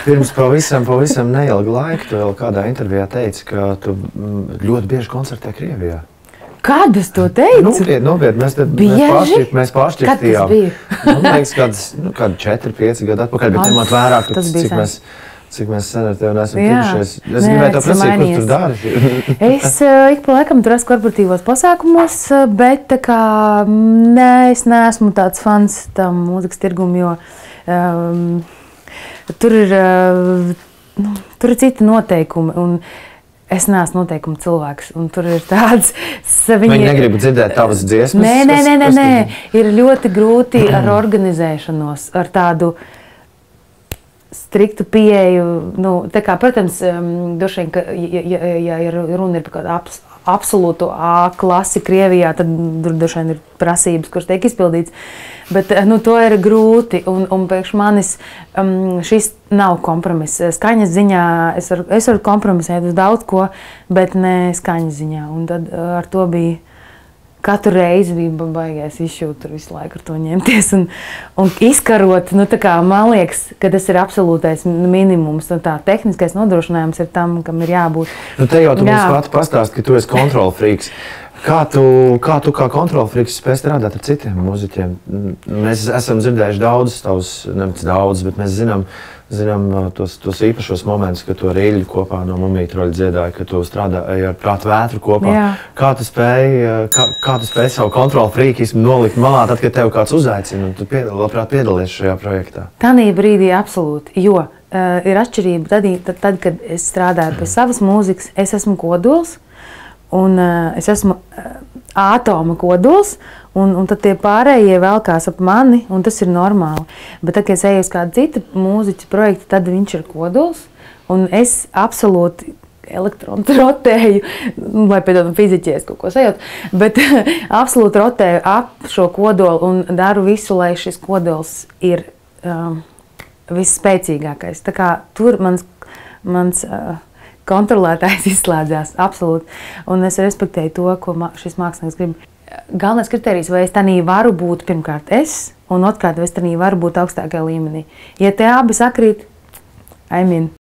pirms pavisam neilga laika tu vēl kādā intervijā teici, ka tu ļoti bieži koncertē Krievijā. Kad es to teicu? Nopietni, mēs pāršķirtījām. Man liekas, kādi 4-5 gadi atpakaļ, bet ņemot vērā, cik mēs sen ar tevi nesam tikušies. Es gribēju tev prasīt, kur tu dari. Es ik pa laikam tur esmu korporatīvos pasākumos, bet tā kā es neesmu tāds fans tam mūzikas tirgumu, jo tur ir citi noteikumi. Un es neesmu noteikuma cilvēks, un tur ir tāds... Viņi negrib dzirdēt tavas dziesmas? Nē. Ir ļoti grūti ar organizēšanos, ar tādu striktu pieeju. Tā kā, protams, droši vien, ka, ja runa ir par kādu absolūtu A klasi Krievijā, tad droši vien ir prasības, kuras tiek izpildīts. Bet to ir grūti, un priekš manis šis nav kompromiss. Skaņas ziņā es varu kompromisēt uz daudz ko, bet ne skaņas ziņā. Un tad ar to bija katru reizi bija baigais izšūt tur visu laiku ar to ņemties un izkarot. Tā kā man liekas, ka tas ir absolūtais minimums. Tā tehniskais nodrošinājums ir tam, kam ir jābūt. Te jau tu mums pati pastāsti, ka tu esi kontrol freaks. Kā tu kā kontrol freaks spēj strādāt ar citiem mūziķiem? Mēs esam dzirdējuši daudz, bet mēs zinām tos īpašos momentus, ka tu ar Ilju kopā no Mumija Troļa dziedāji, ka tu strādāji ar Prātu vētru kopā. Jā. Kā tu spēj savu kontrol freakismu nolikt malā, tad, kad tev kāds uzaicina un tu labprāt piedalies šajā projektā? Tanī brīdī absolūti, jo ir atšķirība tad, kad es strādāju pie savas mūzikas, es esmu kodols, un es esmu ātoma kodols, un tad tie pārējie velkās ap mani, un tas ir normāli. Bet tad, kad es eju uz kādu citu mūziķu projektu, tad viņš ir kodols, un es absolūti elektronu rotēju, lai piedodam fiziķies kaut ko sajūt, bet absolūti rotēju ap šo kodolu un daru visu, lai šis kodols ir visspēcīgākais. Tā kā tur mans kontrolētājs izslēdzās, absolūti. Un es respektēju to, ko šis mākslinieks grib. Galvenais kriterijs, vai es tanī varu būt pirmkārt es, un otrkārt, vai es tanī varu būt augstākajā līmenī. Ja te abi sakrīt, I mean.